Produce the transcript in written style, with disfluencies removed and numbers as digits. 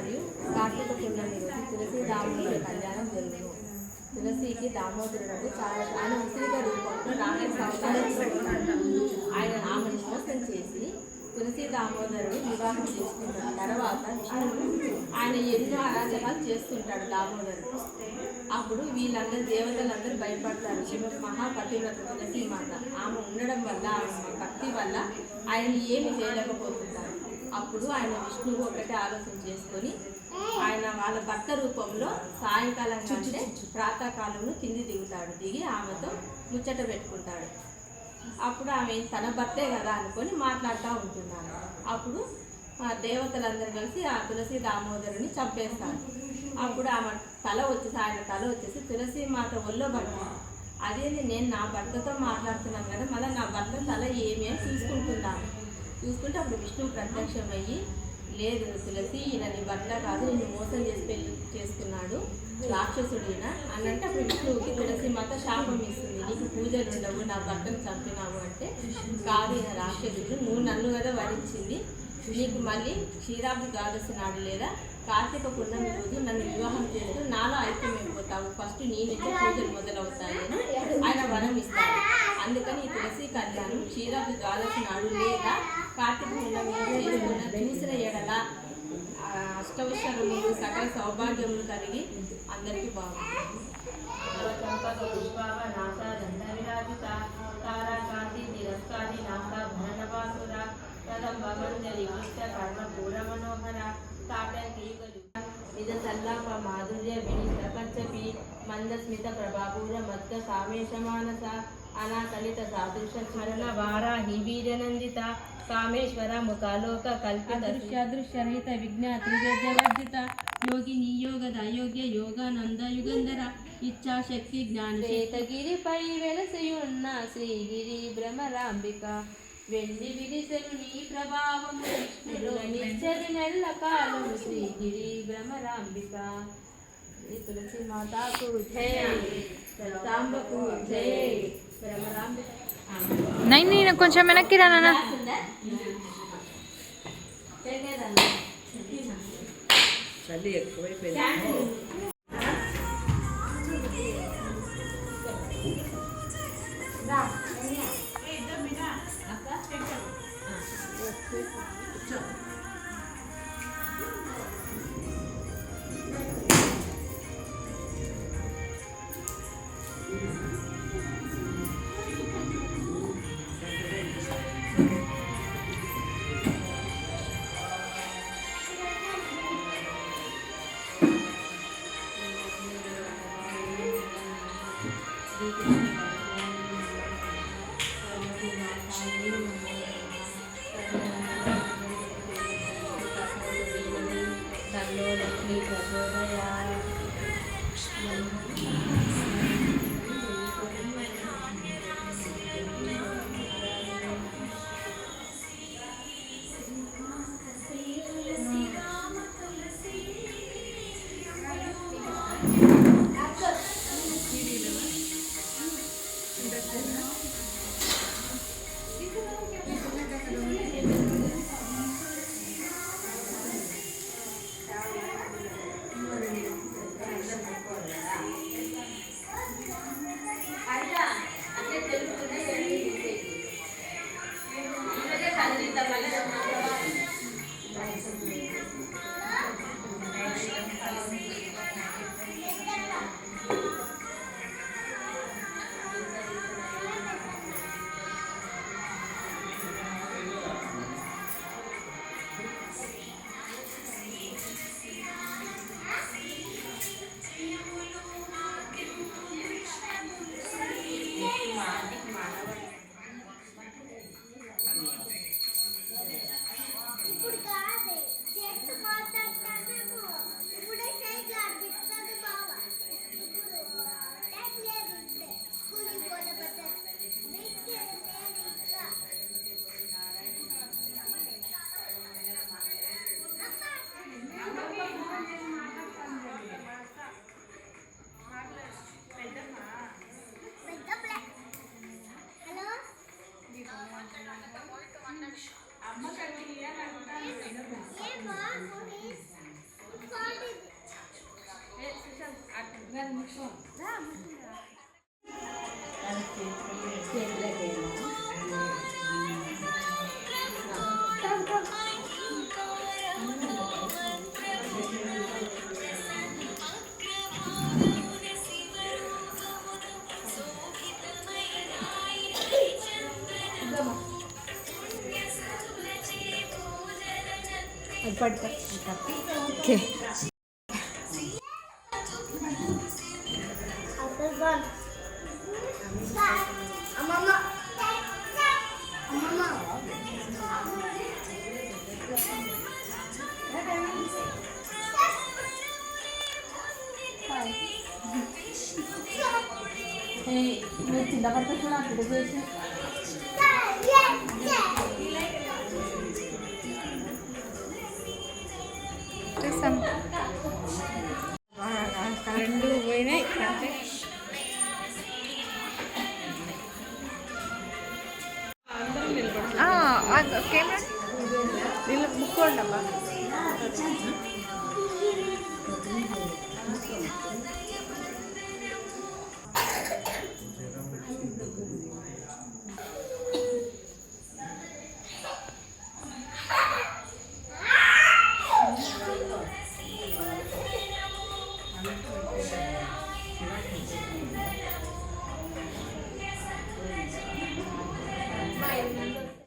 మరియు కార్తీక పూర్ణమి రోజు తులసి దామోదర కళ్యాణం జరుగును. తులసికి దామోదరుడు ఆయన ఉసిరిగా రూపంలో రాక్షస అవతారం ఆయన ఆమెను మోసం చేసి తులసి దామోదరుడు వివాహం చేసుకుంటాడు. తర్వాత ఆయన ఎన్నో అరాచకాలు చేస్తుంటాడు దామోదరుడు. అప్పుడు వీళ్ళందరూ దేవతలందరూ భయపడతారు. శివ మహాపతివ్రత తులసి మాత ఆమె ఉండడం వల్ల ఆమె భక్తి వల్ల ఆయన ఏమి చేయలేకపోతుంటారు. అప్పుడు ఆయన విష్ణువు ఒకటే ఆలోచన చేసుకొని ఆయన వాళ్ళ భర్త రూపంలో సాయంకాలం కంటే ప్రాతకాలంలో కింది దిగి ఆమెతో ముచ్చట పెట్టుకుంటాడు. అప్పుడు ఆమె తన భర్తే కదా అనుకొని మాట్లాడుతూ ఉంటున్నాను. అప్పుడు దేవతలందరూ కలిసి ఆ తులసి దామోదరుని చంపేస్తారు. అప్పుడు ఆమె ఆయన తల వచ్చేసి తులసి మాత ఒళ్ళో పడుతుంది. అదేంటి నేను నా భర్తతో మాట్లాడుతున్నాను కదా, మళ్ళీ నా భర్త తల ఏమి అని చూసుకుంటే అప్పుడు విష్ణువు ప్రత్యక్షమయ్యి, లేదు తులసి ఈయన నీ భర్త కాదు, నిన్ను మోసం చేసి పెళ్లి చేసుకున్నాడు రాక్షసుడు ఈయన అని అంటే అప్పుడు విష్ణువుకి తులసి మాత శాపం ఇస్తుంది. నీకు పూజలు ఉండవు, నా భర్తను చంపినావు అంటే కాదు ఈయన రాక్షసుడు, నువ్వు నన్ను కదా వరించింది, నీకు మళ్ళీ క్షీరాబ్ది ద్వాదశి నాడు లేదా కార్తీక పూర్ణమి రోజు నన్ను వివాహం చేస్తూ నాలో ఐక్యమైపోతావు, ఫస్ట్ నీ నుంచే పూజలు మొదలవుతాయి అని ఆయన వరం ఇస్తాడు. అందుకని ఈ తులసి కళ్యాణం క్షీరాబ్ది ద్వాదశి నాడు లేదా కార్తీక పూర్ణమి చేసుకున్న చూసిన ఎడల అష్టవశరములు సకల సౌభాగ్యములు కలిగి అందరికీ బాగుంటుంది. తారాకాంతి తిరస్కారి నాథ భరణవాసుర కదంబమంజలి కృష్ణ కర్మ పూర మనోహర విధ సల్లాప మాధుర్య వినీత పంచపి మందస్మిత ప్రభాపూర మద్గ కామేశ మానస అనాకలిత సాదృశ స్మరణ వారాహి వీరనందిత కామేశ్వర ముఖాలోక కల్పిత దృశ్యరహిత విజ్ఞాతి వర్జిత యోగిని యోగద అయోగ్య యోగానంద యుగంధర ఇచ్ఛాశక్తి జ్ఞాన చేతగిరిపై వెలసియున్న శ్రీగిరి భ్రమరాంబిక వెండి విరిసెను నీ ప్రభావము విష్ణులో నిచ్చరి నెల్ల కాలము శ్రీగిరి భ్రమరాంబిక. తులసి మాతాకు జై, సాంబకు జై, భ్రమరాంబిక. నేను కొంచెం వెనక్కి రానా చలి ఎక్కువైపోయింది. పట్టుకో ఓకే మీరు కింద పడితే కూడా అప్పుడు చేసి చేస్తాను